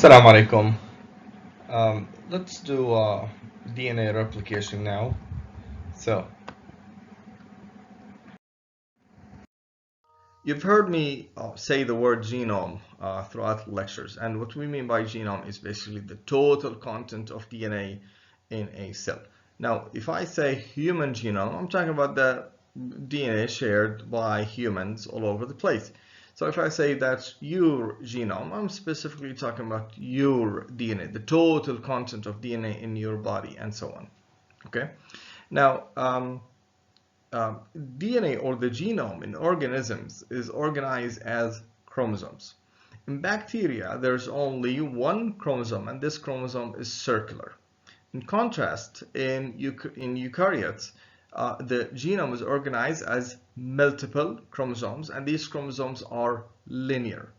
Assalamu alaikum. Let's do DNA replication now. So, you've heard me say the word genome throughout lectures, and what we mean by genome is basically the total content of DNA in a cell. Now, if I say human genome, I'm talking about the DNA shared by humans all over the place. So if I say that's your genome, I'm specifically talking about your DNA, the total content of DNA in your body, and so on. Okay. Now, DNA or the genome in organisms is organized as chromosomes. In bacteria, there's only one chromosome, and this chromosome is circular. In contrast, in eukaryotes, the genome is organized as multiple chromosomes, and these chromosomes are linear.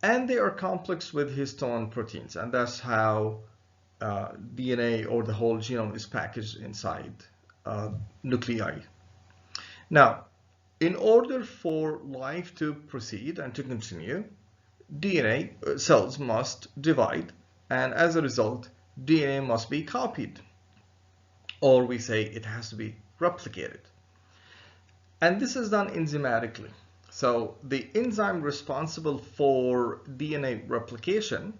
And they are complex with histone proteins, and that's how DNA or the whole genome is packaged inside nuclei. Now, in order for life to proceed and to continue, DNA cells must divide, and as a result, DNA must be copied, or we say it has to be replicated. And this is done enzymatically. So the enzyme responsible for DNA replication,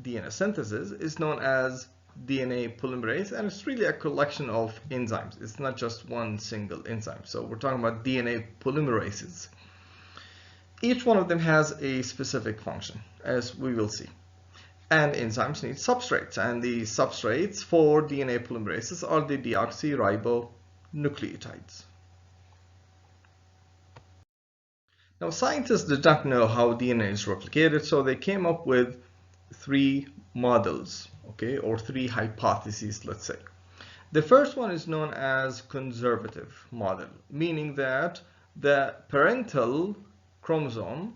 DNA synthesis, is known as DNA polymerase, and it's really a collection of enzymes. It's not just one single enzyme. So we're talking about DNA polymerases. Each one of them has a specific function, as we will see. And enzymes need substrates, and the substrates for DNA polymerases are the deoxyribonucleotides. Now, scientists did not know how DNA is replicated, so they came up with three models, okay, or three hypotheses, let's say. The first one is known as conservative model, meaning that the parental chromosome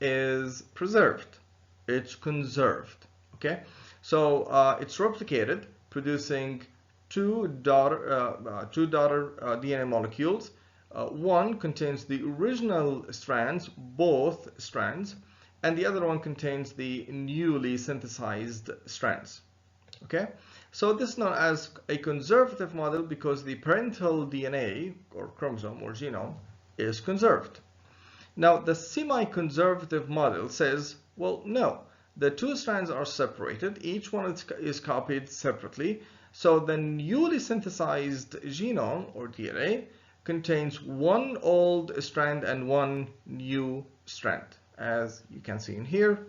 is preserved. It's conserved, okay? So it's replicated, producing two daughter DNA molecules. One contains the original strands, both strands, and the other one contains the newly synthesized strands. Okay, so this is known as a conservative model because the parental DNA or chromosome or genome is conserved. Now, the semi-conservative model says, well, no, the two strands are separated, each one is copied separately, so the newly synthesized genome or DNA contains one old strand and one new strand, as you can see in here.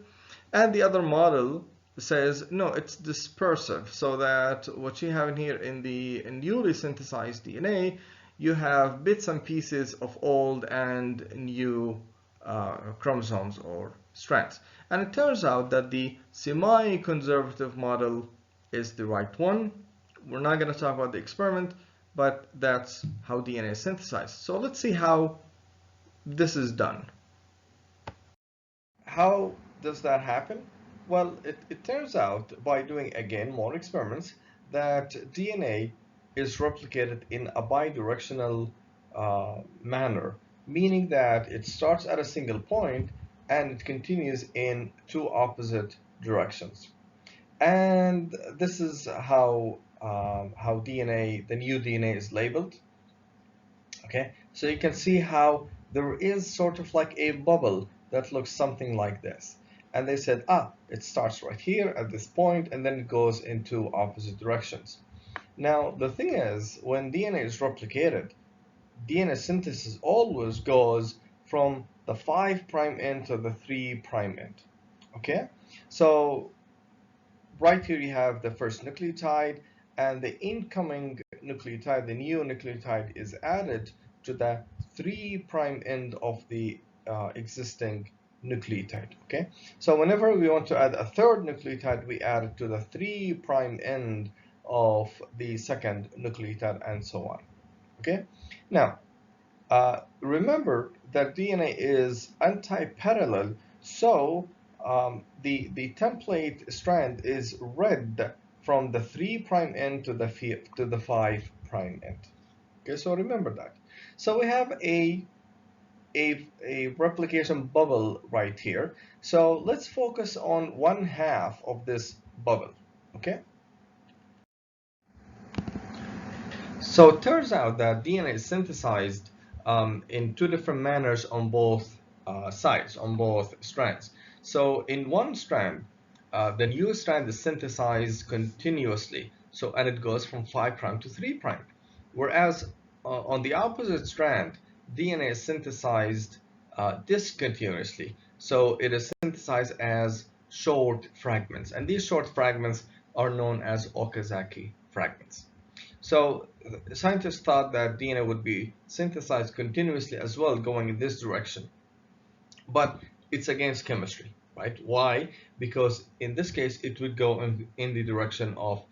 And the other model says, no, it's dispersive, so that what you have in here in the newly synthesized DNA, you have bits and pieces of old and new chromosomes or strands. And it turns out that the semi-conservative model is the right one. We're not going to talk about the experiment, but that's how DNA is synthesized. So let's see how this is done. How does that happen? Well, it turns out by doing, again, more experiments, that DNA is replicated in a bidirectional manner, meaning that it starts at a single point and it continues in two opposite directions. And this is how DNA, the new DNA, is labeled. Okay, so you can see how there is sort of like a bubble that looks something like this. And they said, it starts right here at this point, and then it goes into opposite directions. Now, the thing is, when DNA is replicated, DNA synthesis always goes from the 5' end to the 3' end. Okay, so right here you have the first nucleotide, and the incoming nucleotide, the new nucleotide, is added to the 3' end of the existing nucleotide. Okay, so whenever we want to add a third nucleotide, we add it to the 3' end of the second nucleotide, and so on. Okay, now remember that DNA is anti-parallel, so the template strand is read from the 3' end to the 5' end. Okay, so remember that. So we have a a replication bubble right here. So let's focus on one half of this bubble, okay? So it turns out that DNA is synthesized in two different manners on both sides, on both strands. So in one strand, the new strand is synthesized continuously. So, and it goes from 5 prime to 3 prime. Whereas on the opposite strand, DNA is synthesized discontinuously. So it is synthesized as short fragments. And these short fragments are known as Okazaki fragments. So scientists thought that DNA would be synthesized continuously as well, going in this direction. But it's against chemistry, right? Why? Because in this case, it would go in the direction of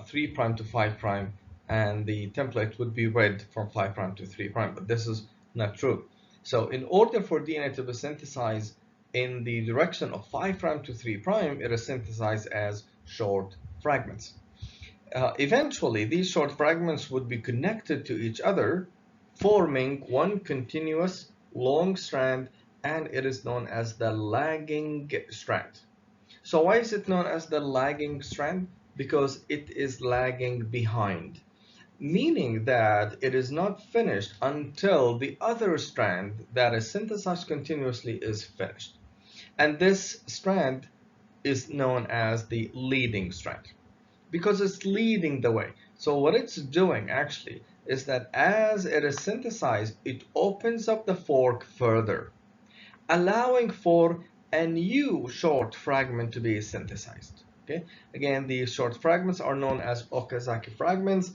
3 prime to 5 prime, and the template would be read from 5 prime to 3 prime. But this is not true. So in order for DNA to be synthesized in the direction of 5 prime to 3 prime, it is synthesized as short fragments. Eventually, these short fragments would be connected to each other, forming one continuous long strand, and it is known as the lagging strand. So why is it known as the lagging strand? Because it is lagging behind, meaning that it is not finished until the other strand that is synthesized continuously is finished. And this strand is known as the leading strand, because it's leading the way. So what it's doing actually is that as it is synthesized, it opens up the fork further, allowing for a new short fragment to be synthesized. Okay. Again, these short fragments are known as Okazaki fragments,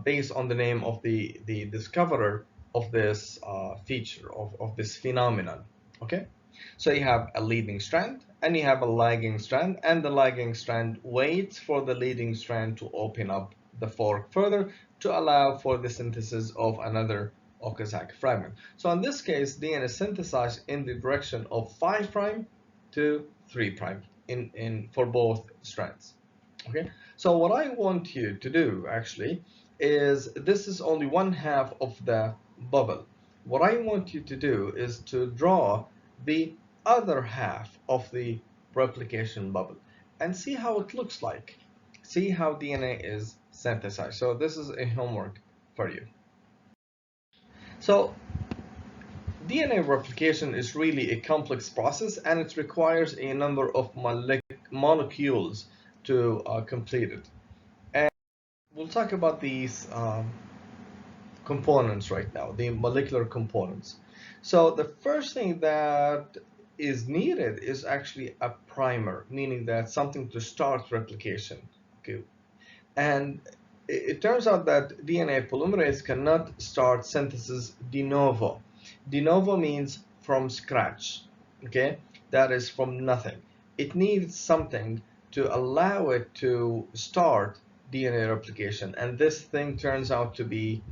based on the name of the discoverer of this feature, of this phenomenon. Okay. So you have a leading strand and you have a lagging strand, and the lagging strand waits for the leading strand to open up the fork further to allow for the synthesis of another Okazaki fragment. So in this case, DNA is synthesized in the direction of 5 prime to 3 prime for both strands. Okay, so what I want you to do actually is, this is only one half of the bubble. What I want you to do is to draw the other half of the replication bubble and see how it looks like. See how DNA is synthesized. So this is a homework for you. So DNA replication is really a complex process, and it requires a number of molecules to complete it. And we'll talk about these components right now, the molecular components. So the first thing that is needed is actually a primer, meaning that something to start replication. Okay, and it turns out that DNA polymerase cannot start synthesis de novo. De novo means from scratch. Okay, that is from nothing. It needs something to allow it to start DNA replication, and this thing turns out to be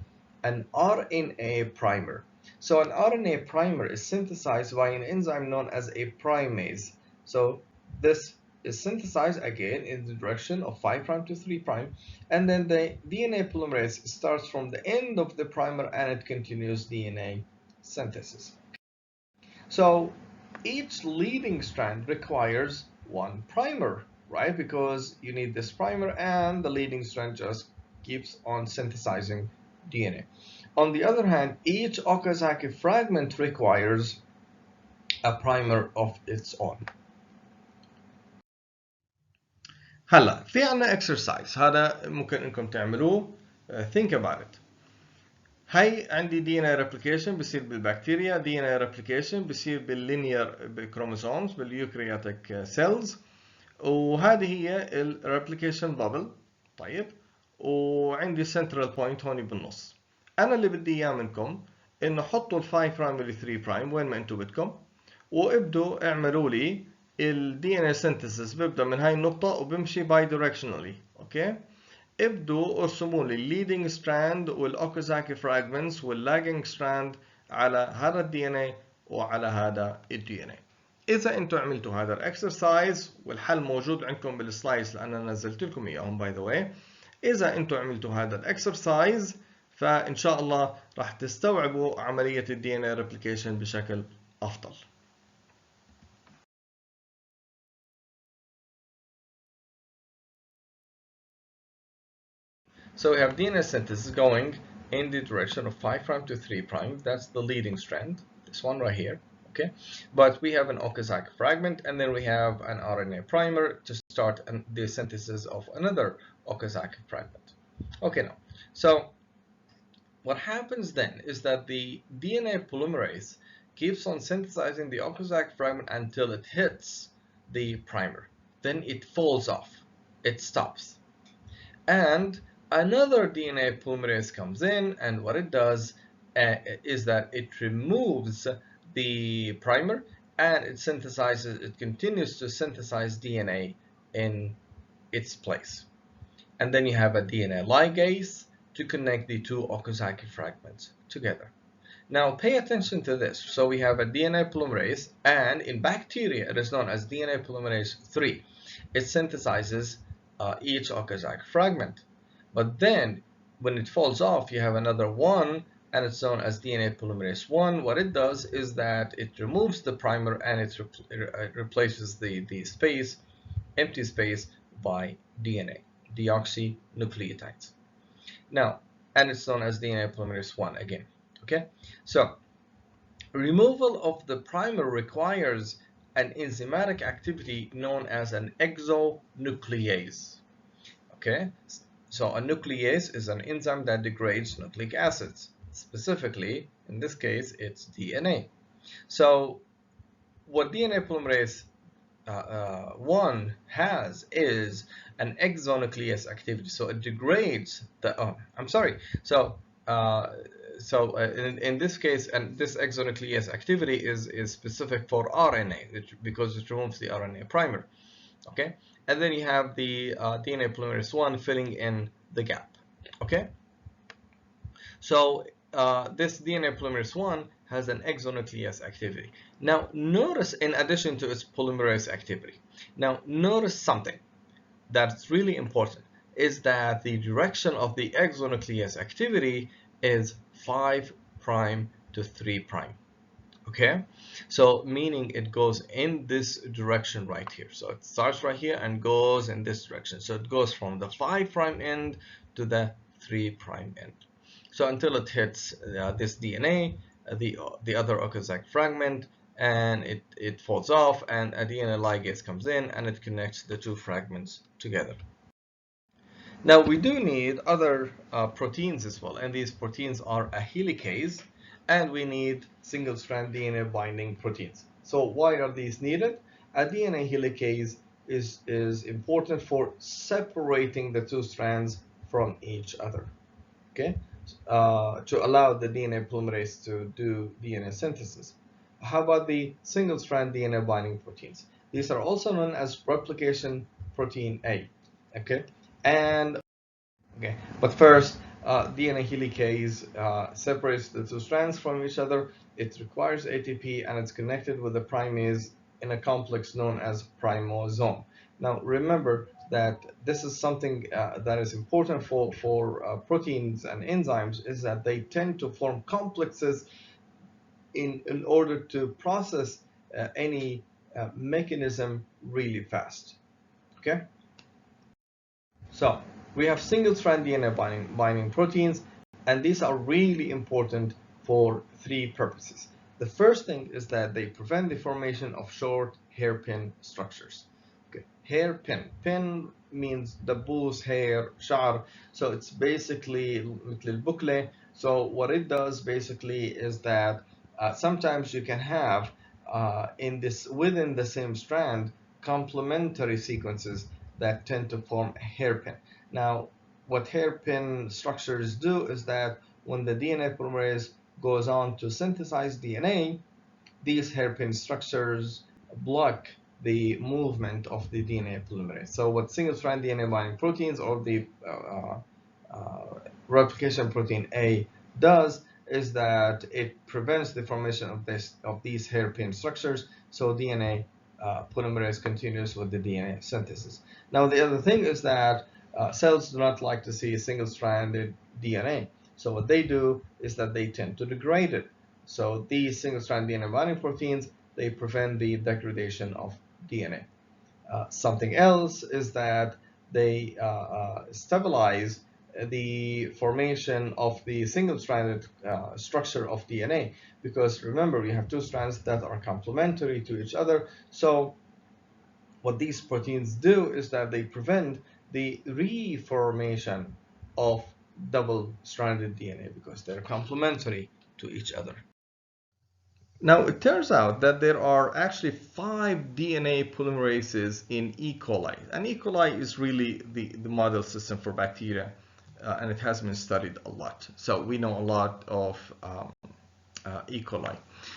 an RNA primer. So an RNA primer is synthesized by an enzyme known as a primase. So this is synthesized again in the direction of 5 prime to 3 prime, and then the DNA polymerase starts from the end of the primer and it continues DNA synthesis. So each leading strand requires one primer, right? Because you need this primer and the leading strand just keeps on synthesizing DNA. On the other hand, each Okazaki fragment requires a primer of its own. هلا في عنا exercise هذا ممكن انكم تعملوه. Think about it. هاي عندي DNA replication بصير بالبكتيريا، DNA replication بصير باللينير chromosomes باليوكريوتيك cells، وهذه هي replication bubble. طيب، وعندي central point هون بالنص. انا اللي بدي اياه منكم انه حطوا ال 5 برايم وال 3 برايم وين ما انتم بدكم، وابدوا اعملوا لي ال DNA synthesis. ببدأ من هاي النقطة وبمشي bidirectionally. اوكي، ابدوا ارسموا لي leading strand والأوكازاكي fragments والlagging strand على هذا ال DNA وعلى هذا ال DNA. إذا أنتم عملتوا هذا الإكسرسايز، والحل موجود عندكم بالسلايدز لأن أنا نزلت لكم إياهم باي ذا واي. إذا أنتم عملتوا هذا الإكسرسايز فإن شاء الله راح تستوعبوا عملية ال DNA replication بشكل أفضل. So we have DNA synthesis going in the direction of 5' to 3'. That's the leading strand, this one right here. Okay, but we have an Okazaki fragment, and then we have an RNA primer to start the synthesis of another Okazaki fragment. Okay, now, so what happens then is that the DNA polymerase keeps on synthesizing the Okazaki fragment until it hits the primer. Then it falls off, it stops. And another DNA polymerase comes in, and what it does is that it removes the primer and it continues to synthesize DNA in its place. And then you have a DNA ligase to connect the two Okazaki fragments together. Now pay attention to this. So we have a DNA polymerase, and in bacteria it is known as DNA polymerase 3. It synthesizes each Okazaki fragment. But then when it falls off, you have another one, and it's known as DNA polymerase 1. What it does is that it removes the primer and it replaces the empty space by DNA, deoxynucleotides. Now, and it's known as DNA polymerase 1 again. Okay, so removal of the primer requires an enzymatic activity known as an exonuclease. Okay, so a nuclease is an enzyme that degrades nucleic acids. Specifically, in this case, it's DNA. So what DNA polymerase 1 has is an exonuclease activity. So it degrades the, in this case, and this exonuclease activity is specific for RNA because it removes the RNA primer. Okay, and then you have the DNA polymerase 1 filling in the gap. Okay, so this DNA polymerase 1 has an exonuclease activity. Now notice, in addition to its polymerase activity, now notice something that's really important, is that the direction of the exonuclease activity is 5' to 3'. Okay, so meaning it goes in this direction right here. So it starts right here and goes in this direction. So it goes from the 5' end to the 3' end. So until it hits this DNA, the other Okazaki fragment, and it falls off, and a DNA ligase comes in and it connects the two fragments together. Now we do need other proteins as well, and these proteins are a helicase, and we need single-strand DNA binding proteins. So why are these needed? A DNA helicase is important for separating the two strands from each other, okay, to allow the DNA polymerase to do DNA synthesis. How about the single-strand DNA binding proteins? These are also known as replication protein A, okay? And okay, but first, DNA helicase separates the two strands from each other. It requires ATP, and it's connected with the primase in a complex known as primosome. Now remember that this is something that is important for proteins and enzymes, is that they tend to form complexes in order to process any mechanism really fast. Okay, so we have single-strand DNA binding proteins, and these are really important for three purposes. The first thing is that they prevent the formation of short hairpin structures. Okay, hairpin. Pin means dabous, hair, شعر. So it's basically مثل البكلة. So what it does basically is that sometimes you can have within the same strand complementary sequences that tend to form a hairpin. Now, what hairpin structures do is that when the DNA polymerase goes on to synthesize DNA, these hairpin structures block the movement of the DNA polymerase. So what single-strand DNA binding proteins, or the replication protein A, does is that it prevents the formation of these hairpin structures, so DNA polymerase continues with the DNA synthesis. Now the other thing is that cells do not like to see single-stranded DNA. So what they do is that they tend to degrade it. So these single-strand DNA binding proteins, they prevent the degradation of DNA. Something else is that they stabilize the formation of the single-stranded structure of DNA, because remember, we have two strands that are complementary to each other. So what these proteins do is that they prevent the reformation of double-stranded DNA because they're complementary to each other. Now, it turns out that there are actually 5 DNA polymerases in E. coli. And E. coli is really the model system for bacteria, and it has been studied a lot. So we know a lot of E. coli.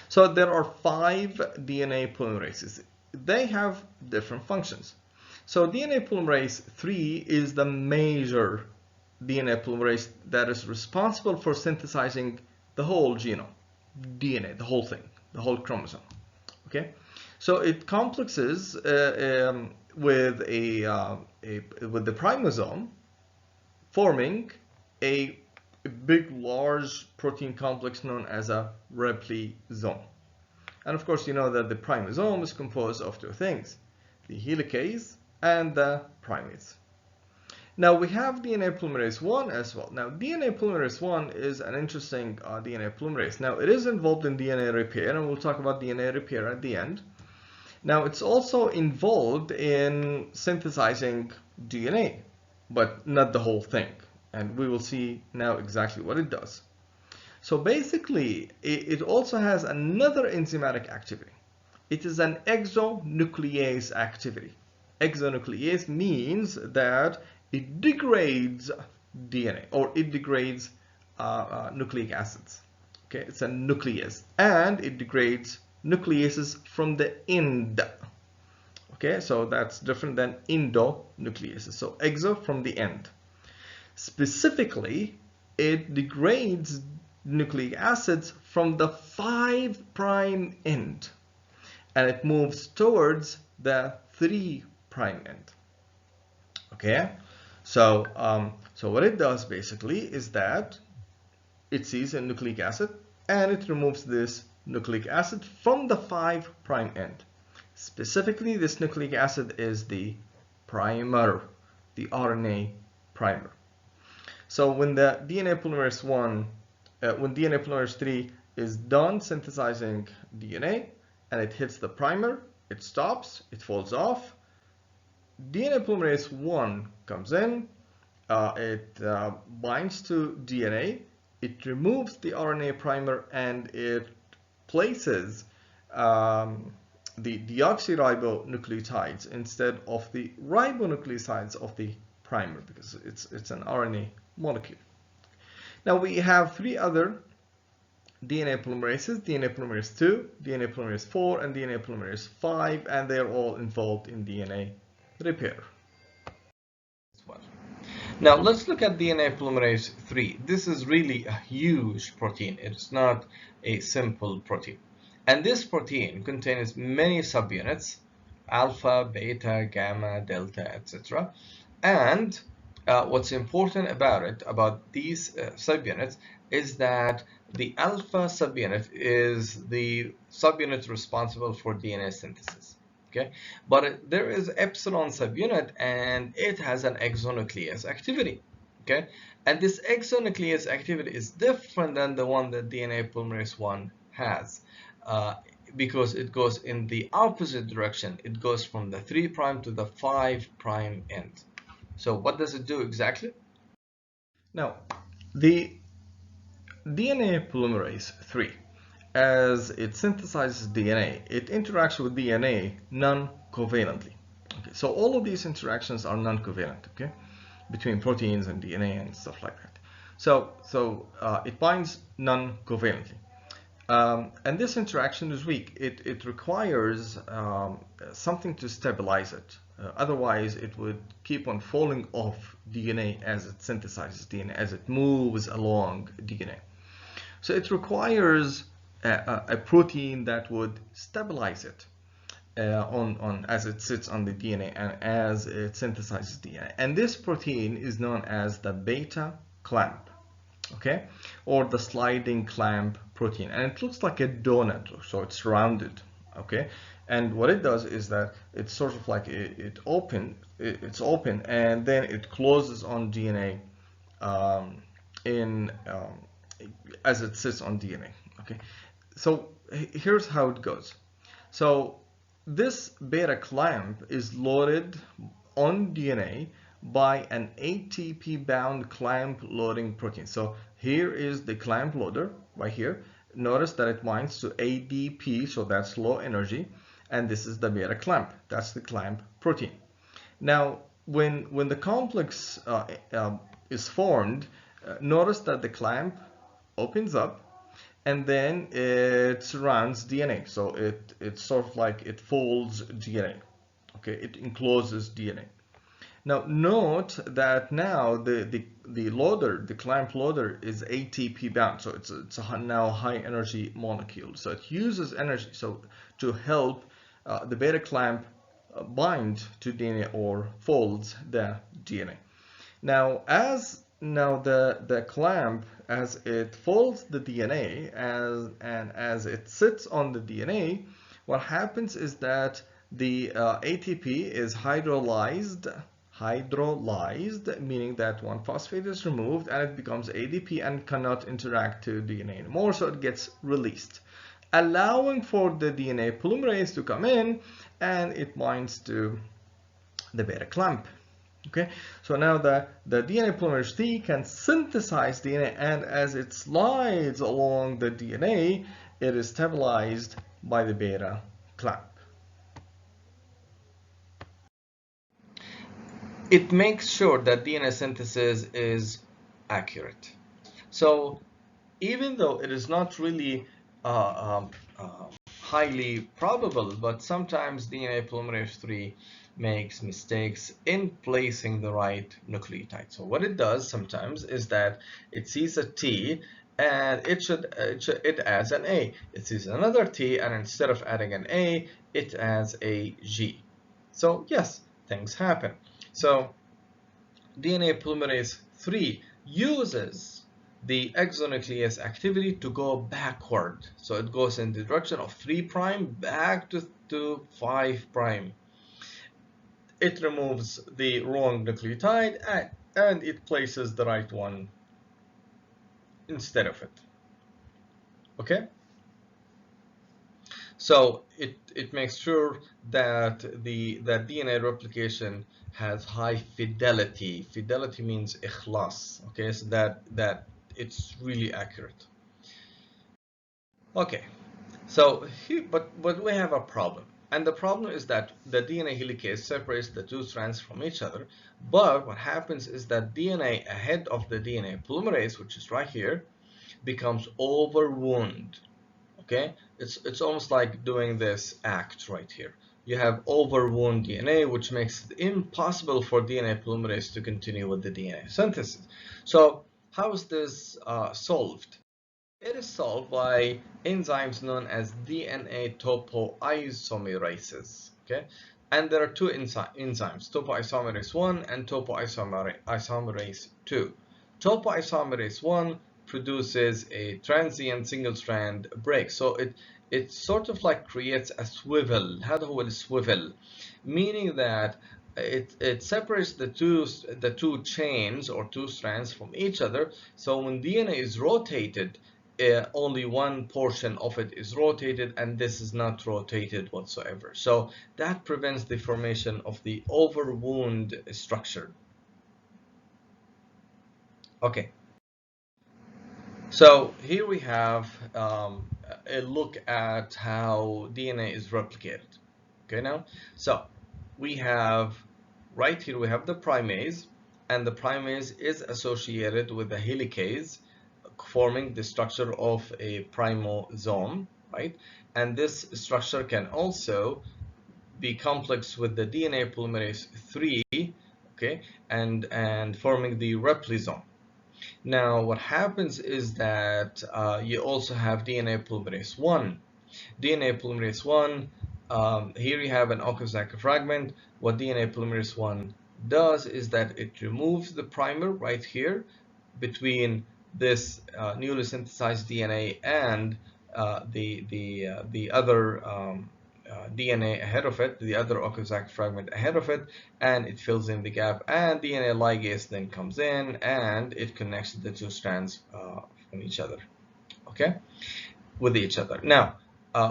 So there are 5 DNA polymerases. They have different functions. So DNA polymerase 3 is the major DNA polymerase that is responsible for synthesizing the whole genome, DNA, the whole thing, the whole chromosome. Okay, so it complexes with the primosome, forming a big, large protein complex known as a replisome. And of course, you know that the primosome is composed of two things, the helicase and the primase. Now we have DNA polymerase 1 as well. Now DNA polymerase 1 is an interesting DNA polymerase. Now it is involved in DNA repair, and we'll talk about DNA repair at the end. Now it's also involved in synthesizing DNA, but not the whole thing. And we will see now exactly what it does. So basically, it also has another enzymatic activity. It is an exonuclease activity. Exonuclease means that it degrades DNA, or it degrades nucleic acids. Okay, it's a nuclease, and it degrades nucleases from the end. Okay, so that's different than endonucleases. So exo from the end. Specifically, it degrades nucleic acids from the 5' end, and it moves towards the 3' end. Okay, so what it does basically is that it sees a nucleic acid and it removes this nucleic acid from the 5' end. Specifically, this nucleic acid is the primer, the RNA primer. So when the DNA polymerase 1, when DNA polymerase 3 is done synthesizing DNA and it hits the primer, it stops, it falls off. DNA polymerase 1 comes in, it binds to DNA, it removes the RNA primer, and it places the deoxyribonucleotides instead of the ribonucleosides of the primer, because it's an RNA molecule. Now we have 3 other DNA polymerases: DNA polymerase 2, DNA polymerase 4, and DNA polymerase 5, and they are all involved in DNA repair. Now let's look at DNA polymerase 3. This is really a huge protein. It's not a simple protein. And this protein contains many subunits: alpha, beta, gamma, delta, etc. And what's important about it, about these subunits, is that the alpha subunit is the subunit responsible for DNA synthesis. Okay, but there is epsilon subunit, and it has an exonuclease activity. Okay, and this exonuclease activity is different than the one that DNA polymerase 1 has, because it goes in the opposite direction. It goes from the 3' to the 5' end. So what does it do exactly? Now, the DNA polymerase 3, as it synthesizes DNA, it interacts with DNA non-covalently. Okay, so all of these interactions are non-covalent, okay, between proteins and DNA and stuff like that. So it binds non-covalently. And this interaction is weak. It requires something to stabilize it. Otherwise, it would keep on falling off DNA as it synthesizes DNA, as it moves along DNA. So it requires a protein that would stabilize it as it sits on the DNA and as it synthesizes DNA. And this protein is known as the beta clamp. okay, or the sliding clamp protein, and it looks like a donut, so it's rounded, okay. And what it does is that it's sort of like it's open, and then it closes on DNA um, in as it sits on DNA, okay. So here's how it goes. So this beta clamp is loaded on DNA by an ATP bound clamp loading protein. So here is the clamp loader right here. Notice that it binds to ADP, so that's low energy, and this is the beta clamp, that's the clamp protein. Now when the complex is formed, notice that the clamp opens up and then it surrounds DNA. So it's sort of like it folds DNA. Okay, it encloses DNA. Now note that now the loader, the clamp loader, is ATP bound. So it's a now high energy molecule. So it uses energy so to help the beta clamp bind to DNA or folds the DNA. Now, the clamp, as it folds the DNA and as it sits on the DNA, what happens is that the ATP is hydrolyzed, meaning that one phosphate is removed and it becomes ADP and cannot interact to DNA anymore, so it gets released, allowing for the DNA polymerase to come in and it binds to the beta clamp. Okay, so now the DNA polymerase T can synthesize DNA, and as it slides along the DNA, it is stabilized by the beta clamp. It makes sure that DNA synthesis is accurate. So even though it is not really highly probable, but sometimes DNA polymerase 3 makes mistakes in placing the right nucleotide. So what it does sometimes is that it sees a T and it adds an A. It sees another T and instead of adding an A, it adds a G. So yes, things happen. So DNA polymerase 3 uses the exonuclease activity to go backward. So it goes in the direction of 3' back to 5'. It removes the wrong nucleotide and it places the right one instead of it. Okay? So it makes sure that the DNA replication has high fidelity. Fidelity means ikhlas. Okay, so that it's really accurate. Okay, so but we have a problem, and the problem is that the DNA helicase separates the two strands from each other. But what happens is that DNA ahead of the DNA polymerase, which is right here, becomes overwound. Okay, it's almost like doing this act right here. You have overwound DNA, which makes it impossible for DNA polymerase to continue with the DNA synthesis. So how is this solved? It is solved by enzymes known as DNA topoisomerases. Okay, and there are two enzymes, topoisomerase 1 and topoisomerase 2. Topoisomerase 1 produces a transient single-strand break, so it sort of like creates a swivel. هذا هو السwivel, meaning that it separates the two chains or two strands from each other. So when DNA is rotated, only one portion of it is rotated, and this is not rotated whatsoever. So that prevents the formation of the overwound structure. Okay. So here we have a look at how DNA is replicated. Okay, now, so we have right here we have the primase, and the primase is associated with the helicase, forming the structure of a primosome, right? And this structure can also be complex with the DNA polymerase 3, okay, and forming the replisome. Now, what happens is that you also have DNA polymerase 1. DNA polymerase 1, here you have an Okazaki fragment. What DNA polymerase 1 does is that it removes the primer right here between this newly synthesized DNA and the other DNA ahead of it, the other Okazaki fragment ahead of it, and it fills in the gap, and DNA ligase then comes in and it connects the two strands from each other, okay, with each other. Now,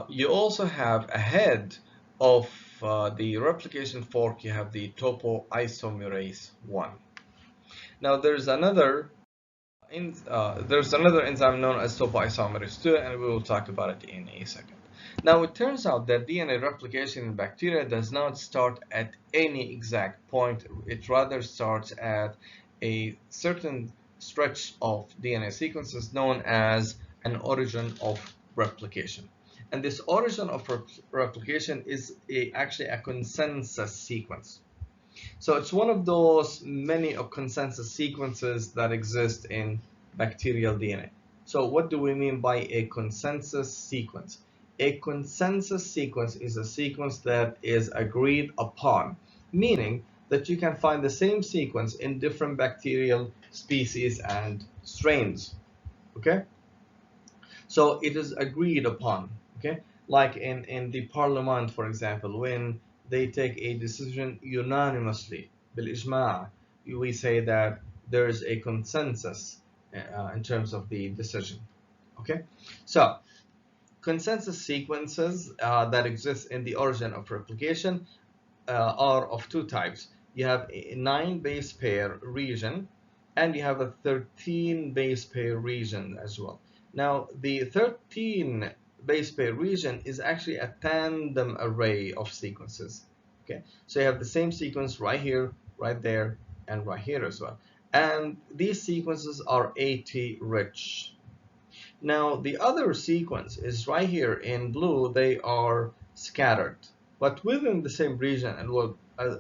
you also have ahead of the replication fork, you have the topoisomerase 1. Now, there's another enzyme known as topoisomerase 2, and we will talk about it in a second. Now, it turns out that DNA replication in bacteria does not start at any exact point. It rather starts at a certain stretch of DNA sequences known as an origin of replication. And this origin of replication is actually a consensus sequence. So it's one of those many consensus sequences that exist in bacterial DNA. So what do we mean by a consensus sequence? A consensus sequence is a sequence that is agreed upon, meaning that you can find the same sequence in different bacterial species and strains. Okay? So it is agreed upon. Okay? Like in the parliament, for example, when they take a decision unanimously, بالإجماع, we say that there is a consensus in terms of the decision. Okay? So consensus sequences that exist in the origin of replication are of two types. You have a 9 base pair region and you have a 13 base pair region as well. Now, the 13 base pair region is actually a tandem array of sequences. Okay, so you have the same sequence right here, right there, and right here as well. And these sequences are AT rich. Now, the other sequence is right here in blue. They are scattered, but within the same region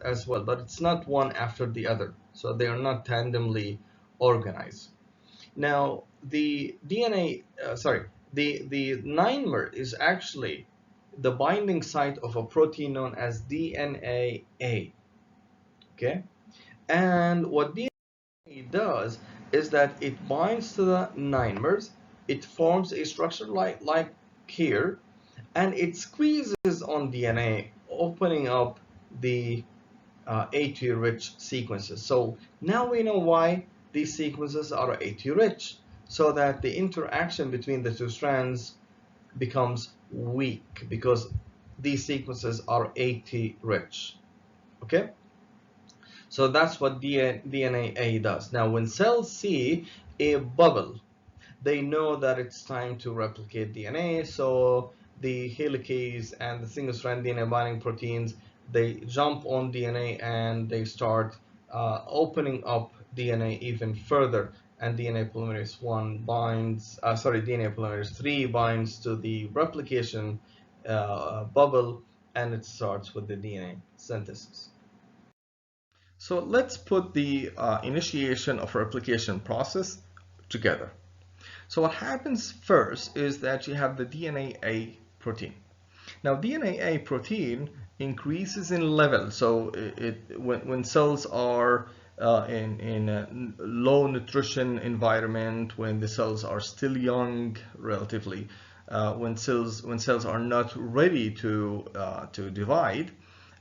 as well, but it's not one after the other. So they are not tandemly organized. Now, the DNA, the 9-mer is actually the binding site of a protein known as DNA A. Okay, and what DNA does is that it binds to the 9-mers, it forms a structure like here, and it squeezes on DNA, opening up the AT-rich sequences. So now we know why these sequences are AT-rich, so that the interaction between the two strands becomes weak because these sequences are AT-rich. Okay? So that's what DNA A does. Now, when cells see a bubble, they know that it's time to replicate DNA. So the helicase and the single-strand DNA binding proteins, they jump on DNA and they start opening up DNA even further. And DNA polymerase 1 binds, DNA polymerase 3 binds to the replication bubble, and it starts with the DNA synthesis. So let's put the initiation of replication process together. So what happens first is that you have the DNA A protein. Now DNA A protein increases in level. So when cells are in a low nutrition environment, when the cells are still young relatively, when cells are not ready to divide,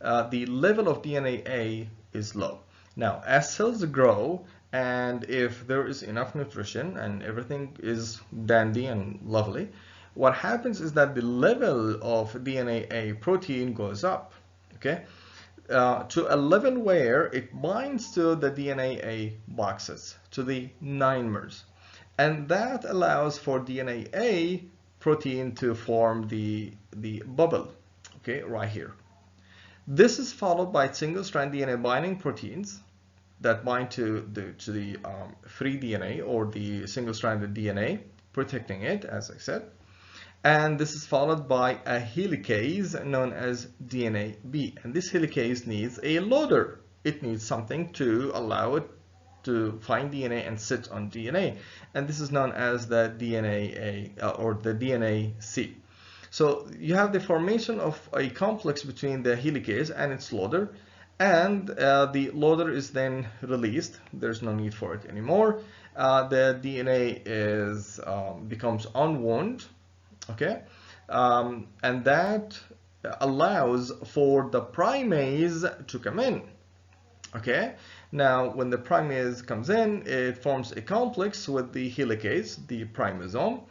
the level of DNA A is low. Now, as cells grow, and if there is enough nutrition and everything is dandy and lovely, what happens is that the level of DNA A protein goes up, okay, to a level where it binds to the DNA A boxes, to the 9-mers. And that allows for DNA A protein to form the bubble, okay, right here. This is followed by single-strand DNA binding proteins that bind to the free DNA or the single-stranded DNA, protecting it, as I said. And this is followed by a helicase known as DNA B. And this helicase needs a loader. It needs something to allow it to find DNA and sit on DNA. And this is known as the DNA A or the DNA C. So you have the formation of a complex between the helicase and its loader, and the loader is then released. There's no need for it anymore, the DNA is becomes unwound, okay, and that allows for the primase to come in. Okay, now when the primase comes in, it forms a complex with the helicase, the primosome.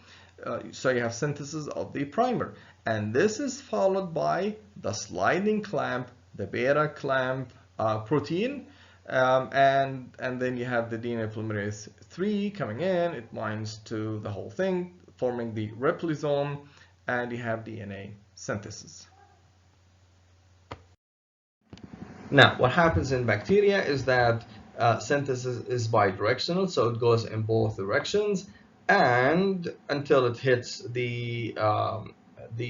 So you have synthesis of the primer, and this is followed by the sliding clamp, the beta clamp protein, and then you have the DNA polymerase 3 coming in. It binds to the whole thing, forming the replisome, and you have DNA synthesis. Now, what happens in bacteria is that synthesis is bidirectional, so it goes in both directions, and until it hits the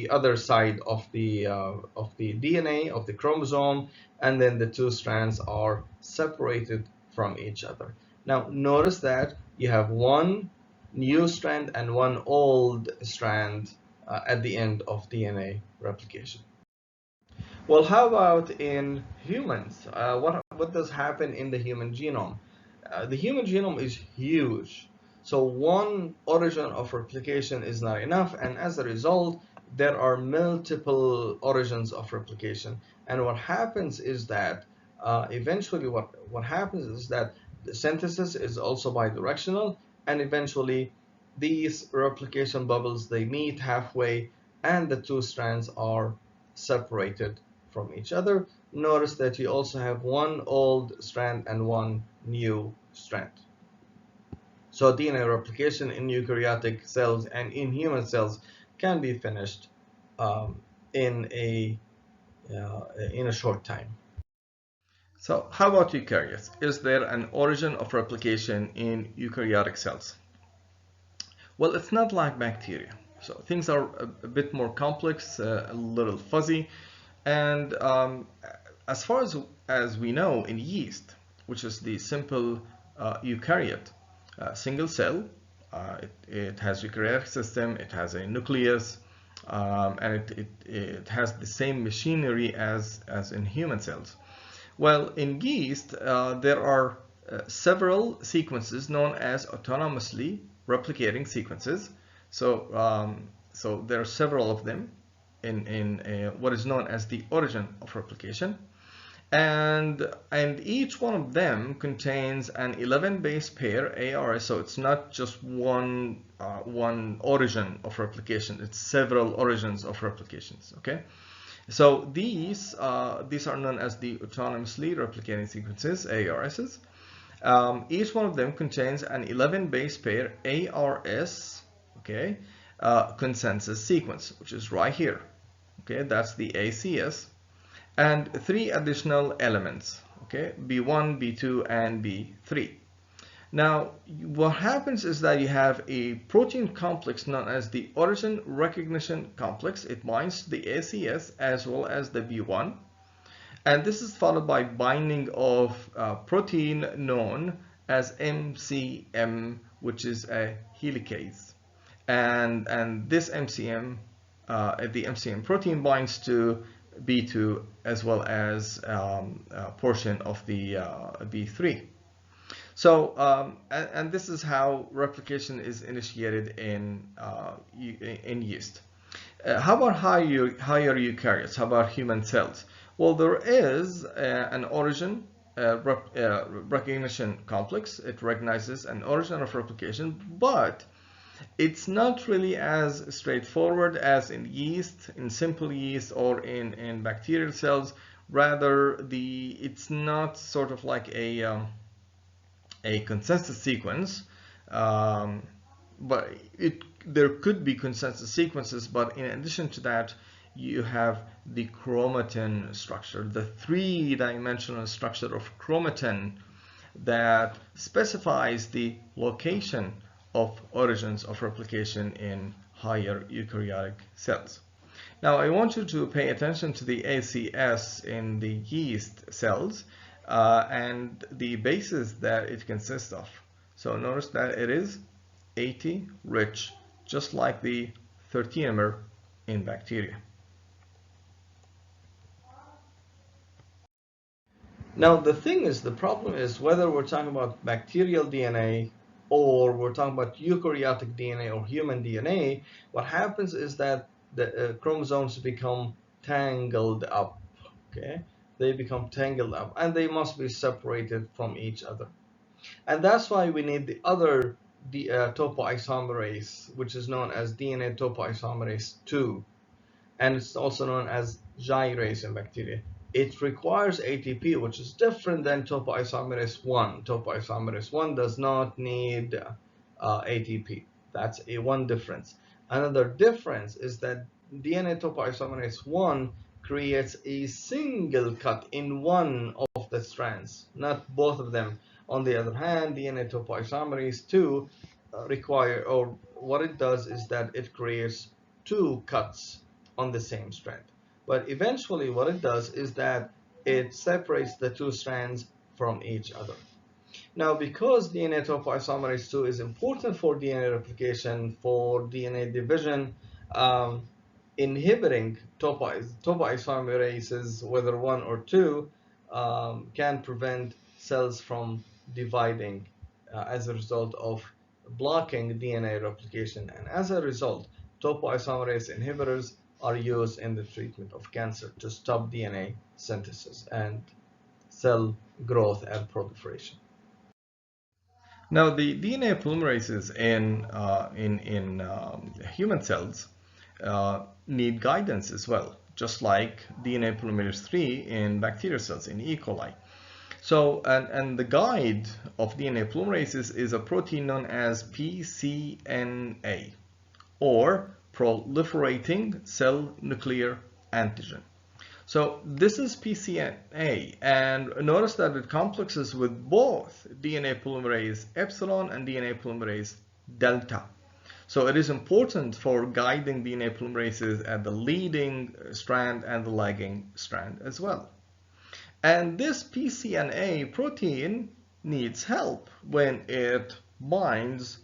other side of the DNA of the chromosome, and then the two strands are separated from each other. Now, notice that you have one new strand and one old strand at the end of DNA replication. Well, how about in humans? What does happen in the human genome? The human genome is huge, so one origin of replication is not enough, and as a result, there are multiple origins of replication. And what happens is that eventually, what happens is that the synthesis is also bidirectional, and eventually, these replication bubbles they meet halfway, and the two strands are separated from each other. Notice that you also have one old strand and one new strand. So DNA replication in eukaryotic cells and in human cells can be finished in a short time. So how about eukaryotes? Is there an origin of replication in eukaryotic cells? Well, it's not like bacteria. So things are a bit more complex, a little fuzzy. And as far as we know, in yeast, which is the simple eukaryote, single cell, it has eukaryotic system, it has a nucleus, and it has the same machinery as in human cells. Well, in yeast, there are several sequences known as autonomously replicating sequences. So, so there are several of them in what is known as the origin of replication, and each one of them contains an 11 base pair ARS. So it's not just one origin of replication; it's several origins of replications. Okay, so these are known as the autonomously replicating sequences, ARSs. Each one of them contains an 11 base pair ARS. Okay, consensus sequence, which is right here. Okay, that's the ACS, and 3 additional elements, okay, B1, B2, and B3. Now, what happens is that you have a protein complex known as the origin recognition complex. It binds to the ACS as well as the B1, and this is followed by binding of protein known as MCM, which is a helicase, and this MCM, the MCM protein binds to B2 as well as a portion of the B3. So, and this is how replication is initiated in yeast. How about higher eukaryotes? How about human cells? Well, there is an origin recognition complex. It recognizes an origin of replication, but it's not really as straightforward as in yeast, in simple yeast, or in bacterial cells. Rather, it's not sort of like a consensus sequence, but there could be consensus sequences. But in addition to that, you have the chromatin structure, the 3-dimensional structure of chromatin that specifies the location of origins of replication in higher eukaryotic cells. Now, I want you to pay attention to the ACS in the yeast cells and the bases that it consists of. So notice that it is AT rich, just like the 13-mer in bacteria. Now, the problem is whether we're talking about bacterial DNA or we're talking about eukaryotic DNA or human DNA, what happens is that the chromosomes become tangled up. Okay, they become tangled up, and they must be separated from each other. And that's why we need the other topoisomerase, which is known as DNA topoisomerase 2, and it's also known as gyrase in bacteria. It requires ATP, which is different than topoisomerase 1. Topoisomerase 1 does not need ATP. That's one difference. Another difference is that DNA topoisomerase 1 creates a single cut in one of the strands, not both of them. On the other hand, DNA topoisomerase 2 or what it does is that it creates two cuts on the same strand. But eventually what it does is that it separates the two strands from each other. Now, because DNA topoisomerase 2 is important for DNA replication, for DNA division, inhibiting topoisomerases, whether one or two, can prevent cells from dividing as a result of blocking DNA replication. And as a result, topoisomerase inhibitors are used in the treatment of cancer to stop DNA synthesis and cell growth and proliferation. Now, the DNA polymerases in human cells need guidance as well, just like DNA polymerase 3 in bacterial cells in E. coli. So, and the guide of DNA polymerases is a protein known as pCNA, or proliferating cell nuclear antigen. So this is pCNA, and notice that it complexes with both DNA polymerase epsilon and DNA polymerase delta. So it is important for guiding DNA polymerases at the leading strand and the lagging strand as well. And this pCNA protein needs help when it binds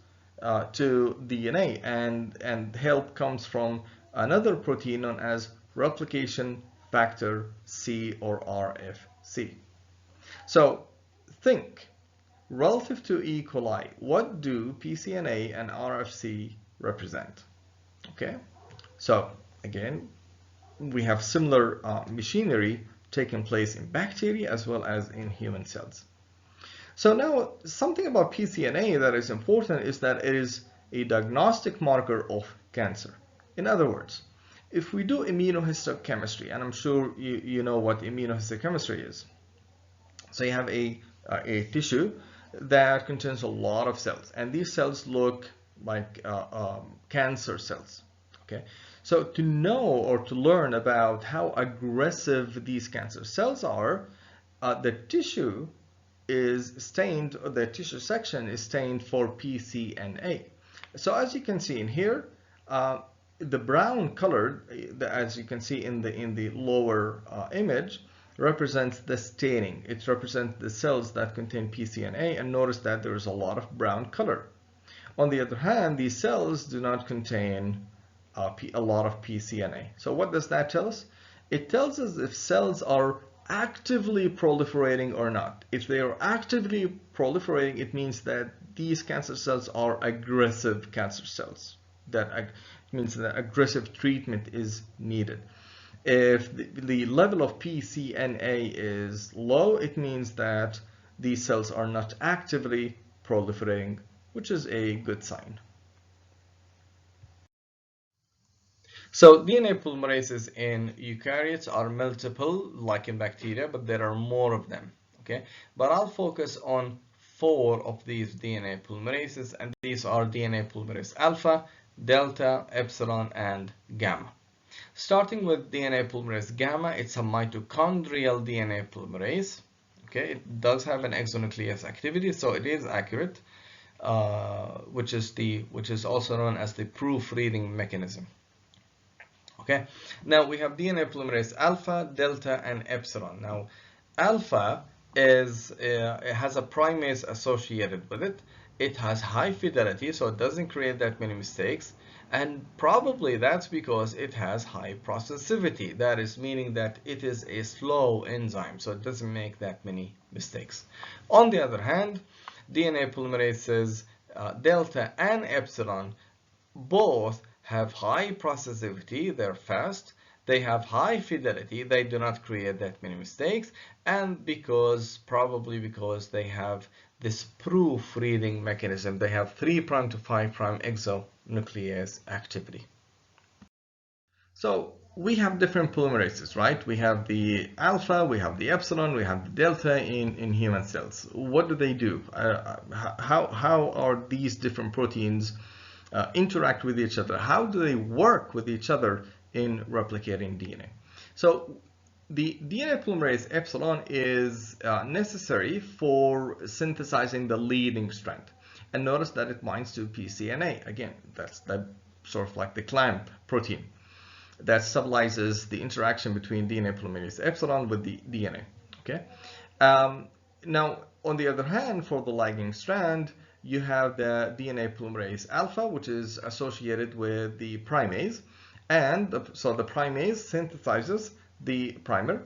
to DNA, and help comes from another protein known as replication factor C, or RFC. So think, relative to E. coli, what do pCNA and RFC represent? Okay, so again, we have similar machinery taking place in bacteria as well as in human cells. So now, something about pCNA that is important is that it is a diagnostic marker of cancer. In other words, if we do immunohistochemistry, and I'm sure you know what immunohistochemistry is. So you have a tissue that contains a lot of cells, and these cells look like cancer cells. Okay, so to know or to learn about how aggressive these cancer cells are, the tissue is stained, or the tissue section is stained for pCNA. So as you can see in here, the brown color, as you can see in the lower image, represents the staining. It represents the cells that contain pCNA, and notice that there is a lot of brown color. On the other hand, these cells do not contain a lot of pCNA. So what does that tell us? It tells us if cells are actively proliferating or not. If they are actively proliferating, it means that these cancer cells are aggressive cancer cells. That means that aggressive treatment is needed. If the level of pCNA is low, it means that these cells are not actively proliferating, which is a good sign. So DNA polymerases in eukaryotes are multiple, like in bacteria, but there are more of them. Okay, but I'll focus on 4 of these DNA polymerases, and these are DNA polymerase alpha, delta, epsilon, and gamma. Starting with DNA polymerase gamma, it's a mitochondrial DNA polymerase. Okay, it does have an exonuclease activity, so it is accurate, which is also known as the proofreading mechanism. Okay, now we have DNA polymerase alpha, delta, and epsilon. Now, alpha it has a primase associated with it. It has high fidelity, so it doesn't create that many mistakes, and probably that's because it has high processivity. That is meaning that it is a slow enzyme, so it doesn't make that many mistakes. On the other hand, DNA polymerases delta and epsilon both have high processivity, they're fast, they have high fidelity, they do not create that many mistakes, and probably because they have this proofreading mechanism, they have 3' to 5' exonuclease activity. So we have different polymerases, right? We have the alpha, we have the epsilon, we have the delta in human cells. What do they do? How are these different proteins interact with each other? How do they work with each other in replicating DNA? So the DNA polymerase epsilon is necessary for synthesizing the leading strand. And notice that it binds to pCNA. Again, that's sort of like the clamp protein that stabilizes the interaction between DNA polymerase epsilon with the DNA. Okay. Now, on the other hand, for the lagging strand, you have the DNA polymerase alpha, which is associated with the primase, and so the primase synthesizes the primer,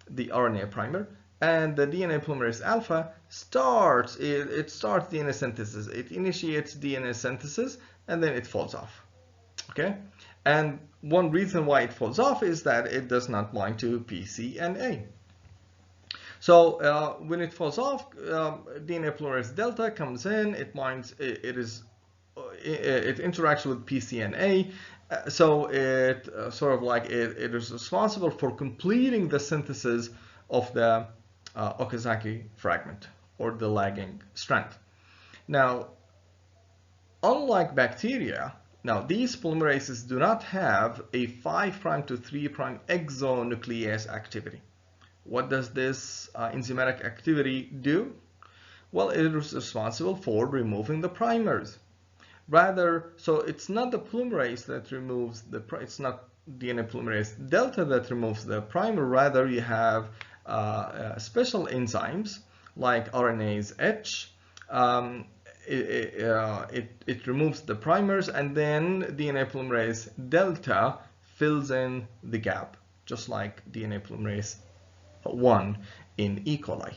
the RNA primer, and the DNA polymerase alpha starts DNA synthesis. It initiates DNA synthesis, and then it falls off. Okay, and one reason why it falls off is that it does not bind to pCNA. So when it falls off, DNA polymerase delta comes in. It binds. It interacts with pCNA. So it sort of like it is responsible for completing the synthesis of the Okazaki fragment or the lagging strand. Now, unlike bacteria, now these polymerases do not have a 5' to 3' exonuclease activity. What does this enzymatic activity do? Well, it is responsible for removing the primers. Rather, so it's not the polymerase that removes it's not DNA polymerase delta that removes the primer. Rather, you have special enzymes like RNase H. It removes the primers, and then DNA polymerase delta fills in the gap, just like DNA polymerase 1 in E. coli.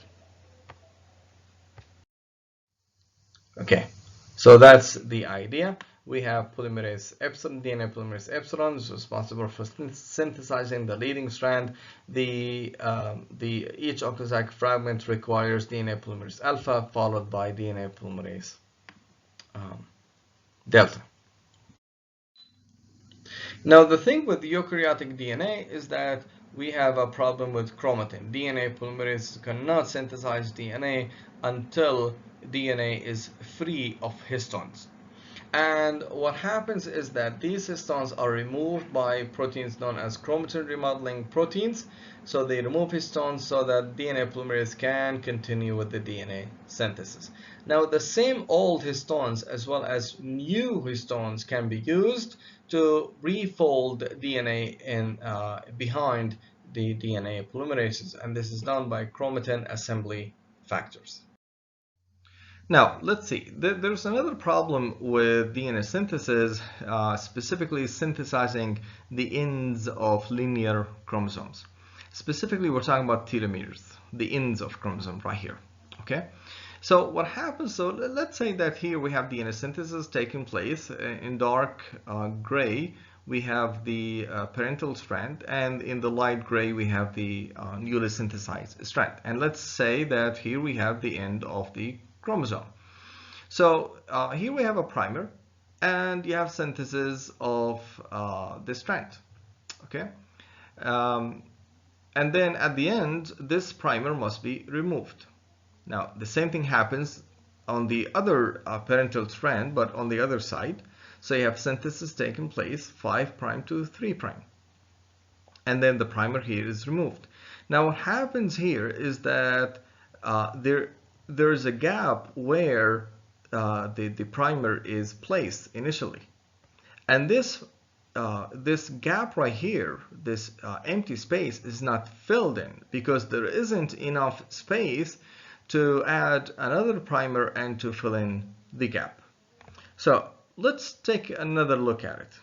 Okay, so that's the idea. We have polymerase epsilon, DNA polymerase epsilon is responsible for synthesizing the leading strand. Each Okazaki fragment requires DNA polymerase alpha followed by DNA polymerase delta. Now the thing with eukaryotic DNA is that we have a problem with chromatin. DNA polymerase cannot synthesize DNA until DNA is free of histones. And what happens is that these histones are removed by proteins known as chromatin remodeling proteins. So they remove histones so that DNA polymerase can continue with the DNA synthesis. Now the same old histones as well as new histones can be used to refold DNA in behind the DNA polymerases, and this is done by chromatin assembly factors. Now, let's see. There's another problem with DNA synthesis, specifically synthesizing the ends of linear chromosomes. Specifically, we're talking about telomeres, the ends of chromosomes right here. Okay. So what happens? So let's say that here we have DNA synthesis taking place. In dark gray, we have the parental strand, and in the light gray, we have the newly synthesized strand. And let's say that here we have the end of the chromosome. So here we have a primer, and you have synthesis of the strand. Okay, and then at the end, this primer must be removed. Now the same thing happens on the other parental strand, but on the other side. So you have synthesis taking place 5' to 3', and then the primer here is removed. Now what happens here is that there is a gap where the primer is placed initially, and this gap right here, this empty space, is not filled in because there isn't enough space to add another primer and to fill in the gap. So let's take another look at it.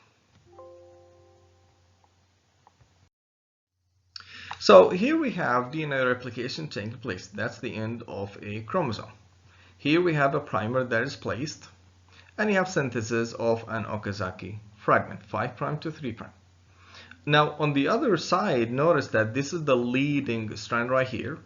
So here we have DNA replication taking place. That's the end of a chromosome. Here we have a primer that is placed. and you have synthesis of an Okazaki fragment, 5' to 3'. Now, on the other side, notice that this is the leading strand right here.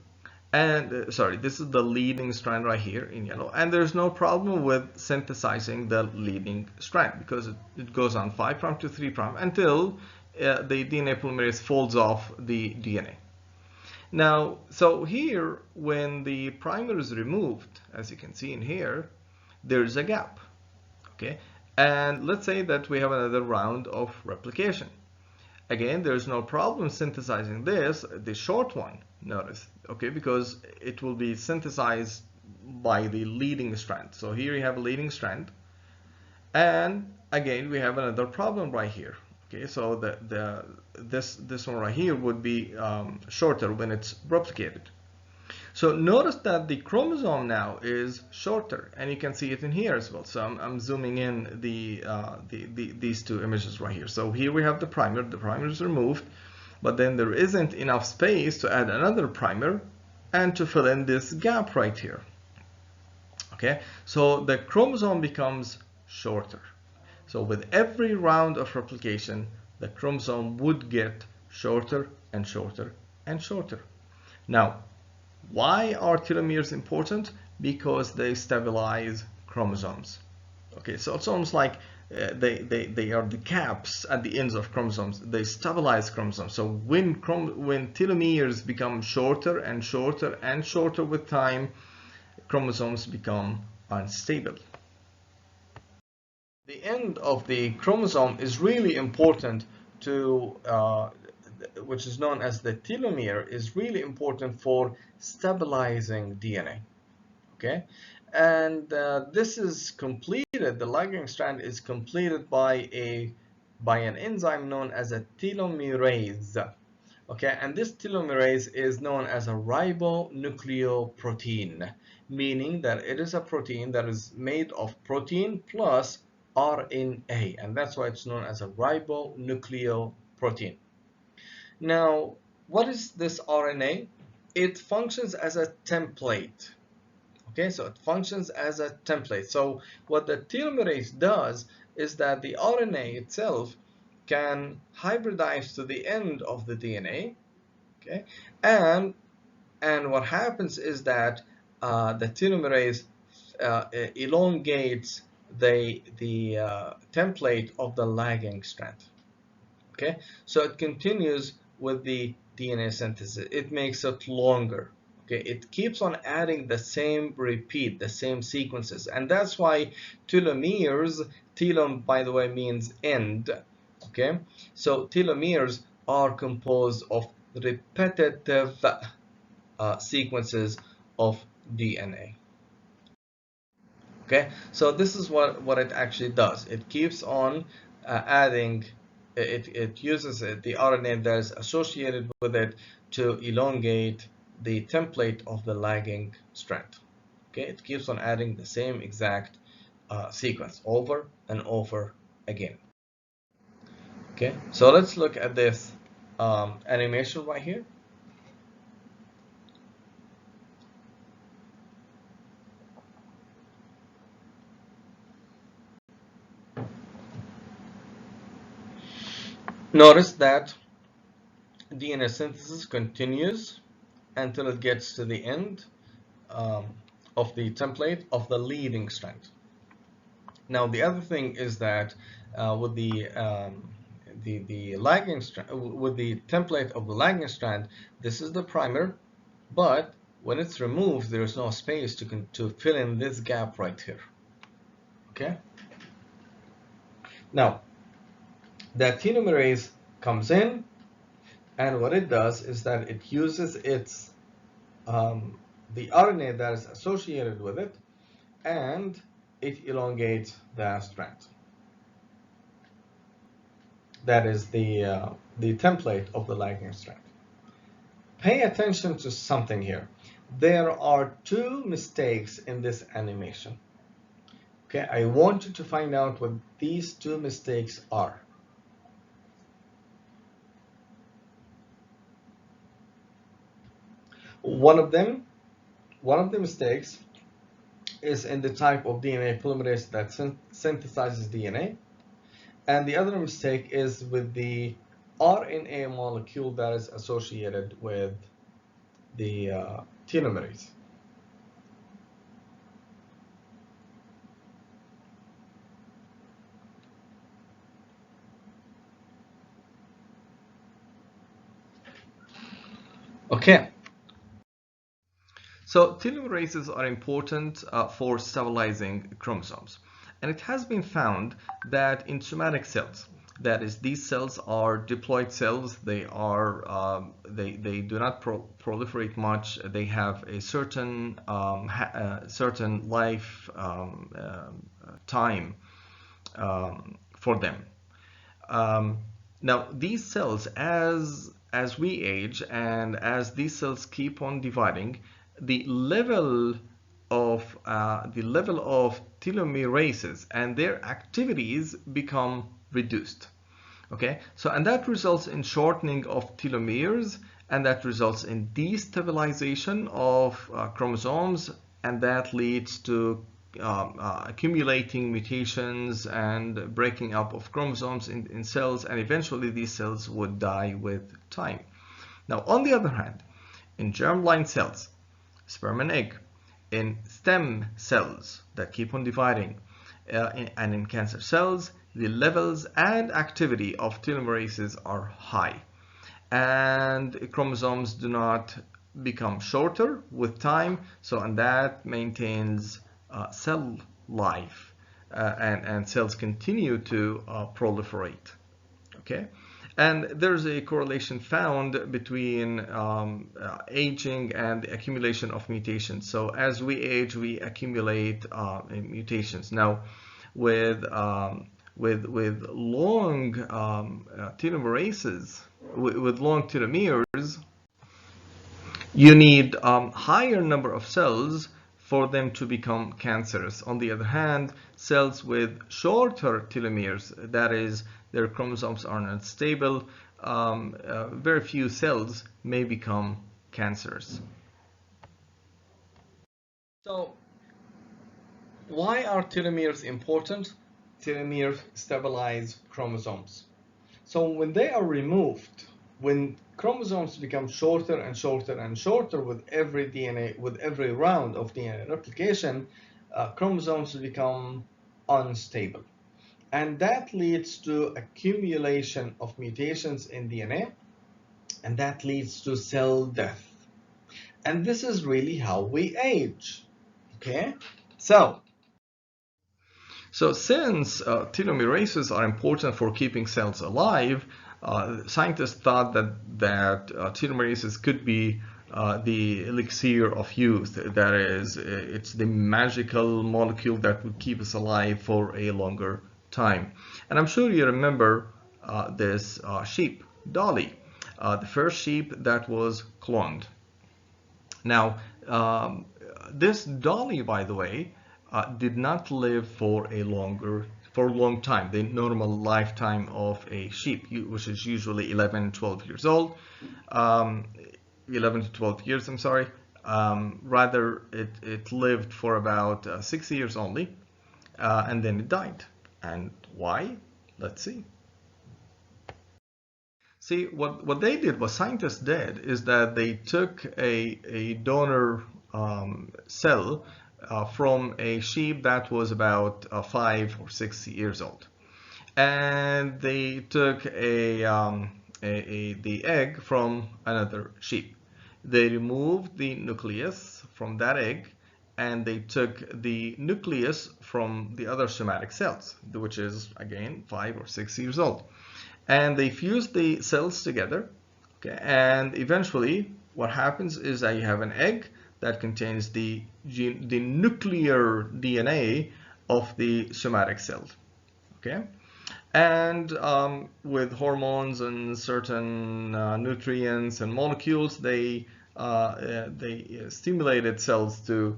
And this is the leading strand right here in yellow. And there's no problem with synthesizing the leading strand because it goes on 5' to 3' until the DNA polymerase folds off the DNA. Now, so here, when the primer is removed, as you can see in here, there's a gap. Okay, and let's say that we have another round of replication. Again, there's no problem synthesizing this, the short one, notice, okay, because it will be synthesized by the leading strand. So here you have a leading strand, and again we have another problem right here. Okay, so this one right here would be shorter when it's replicated. So notice that the chromosome now is shorter, and you can see it in here as well. So I'm zooming in these two images right here. So here we have the primer is removed, but then there isn't enough space to add another primer and to fill in this gap right here. Okay, so the chromosome becomes shorter. So with every round of replication, the chromosome would get shorter and shorter and shorter. Now, why are telomeres important? Because they stabilize chromosomes. Okay, so it's almost like they are the caps at the ends of chromosomes. They stabilize chromosomes. So when telomeres become shorter and shorter and shorter with time, chromosomes become unstable. The end of the chromosome is really important to which is known as the telomere, is really important for stabilizing DNA. Okay, and this is completed, the lagging strand is completed by an enzyme known as a telomerase. Okay, and this telomerase is known as a ribonucleoprotein, meaning that it is a protein that is made of protein plus RNA, and that's why it's known as a ribonucleoprotein. Now, what is this RNA? It functions as a template. Okay, so it functions as a template. So what the telomerase does is that the RNA itself can hybridize to the end of the DNA. Okay, and what happens is that the telomerase elongates the template of the lagging strand. Okay, so it continues with the DNA synthesis. It makes it longer. Okay, it keeps on adding the same repeat, the same sequences, and that's why telomeres, telom by the way means end. Okay, so telomeres are composed of repetitive sequences of DNA. Okay, so this is what it actually does. It keeps on adding. It uses the RNA that is associated with it to elongate the template of the lagging strand. Okay, it keeps on adding the same exact sequence over and over again. Okay, so let's look at this animation right here. Notice that DNA synthesis continues until it gets to the end of the template of the leading strand. Now, the other thing is that with the lagging strand, with the template of the lagging strand, this is the primer, but when it's removed, there is no space to fill in this gap right here. Okay. Now, the telomerase comes in, and what it does is that it uses its the RNA that is associated with it, and it elongates the strand. That is the template of the lagging strand. Pay attention to something here. There are two mistakes in this animation. Okay, I want you to find out what these two mistakes are. One of the mistakes is in the type of DNA polymerase that synthesizes DNA. And the other mistake is with the RNA molecule that is associated with the telomerase. Okay. So telomerases are important for stabilizing chromosomes. And it has been found that in somatic cells, that is, these cells are diploid cells. They are they do not proliferate much. They have a certain certain life time for them. Now these cells, as we age and as these cells keep on dividing, the level of telomerases and their activities become reduced. Okay, so and that results in shortening of telomeres, and that results in destabilization of chromosomes, and that leads to accumulating mutations and breaking up of chromosomes in cells, and eventually these cells would die with time. Now, on the other hand, in germline cells, sperm and egg, in stem cells that keep on dividing, and in cancer cells, the levels and activity of telomerases are high, and chromosomes do not become shorter with time, so and that maintains cell life, and cells continue to proliferate. Okay, and there's a correlation found between aging and the accumulation of mutations. So as we age, we accumulate mutations. Now, with long telomerases, with long telomeres, you need higher number of cells for them to become cancerous. On the other hand, cells with shorter telomeres, that is, their chromosomes are not stable, very few cells may become cancerous. So, why are telomeres important? Telomeres stabilize chromosomes. So when they are removed, when chromosomes become shorter and shorter and shorter with every round of DNA replication, chromosomes become unstable. And that leads to accumulation of mutations in DNA, and that leads to cell death. And this is really how we age. Okay? So since telomerases are important for keeping cells alive, scientists thought that telomerases could be the elixir of youth. That is, it's the magical molecule that would keep us alive for a longer time. And I'm sure you remember this sheep, Dolly, the first sheep that was cloned. Now, this Dolly, by the way, did not live for a long time. The normal lifetime of a sheep, which is usually 11 to 12 years old, 11 to 12 years, I'm sorry. Rather, it lived for about 6 years only, and then it died. And why? Let's see. See, what they did, what scientists did, is that they took a donor cell from a sheep that was about 5 or 6 years old, and they took the egg from another sheep. They removed the nucleus from that egg, and they took the nucleus from the other somatic cells, which is again 5 or 6 years old, and they fused the cells together. Okay, and eventually what happens is that you have an egg that contains the nuclear DNA of the somatic cell. Okay, and with hormones and certain nutrients and molecules, they stimulated cells to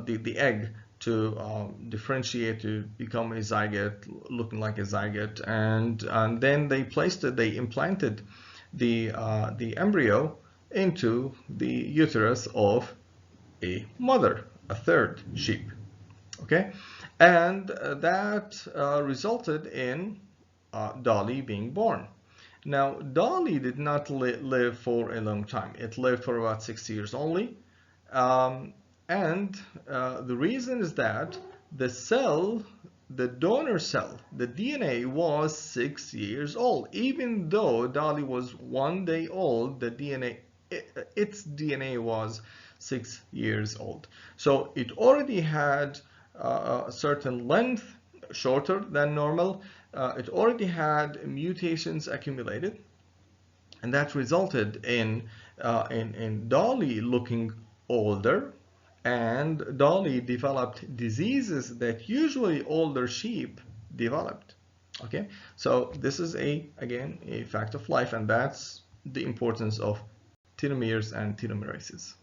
the egg to differentiate, to become a zygote, looking like a zygote, and then they implanted the embryo into the uterus of a mother, a third sheep. Okay, and that resulted in Dolly being born. Now, Dolly did not live for a long time. It lived for about 6 years only. Um, and the reason is that the cell, the donor cell, the DNA was 6 years old. Even though Dolly was 1 day old, the DNA, its DNA was 6 years old. So it already had a certain length, shorter than normal. It already had mutations accumulated, and that resulted in Dolly looking older, and Dolly developed diseases that usually older sheep developed. Okay, so this is again a fact of life, and that's the importance of telomeres and telomerases.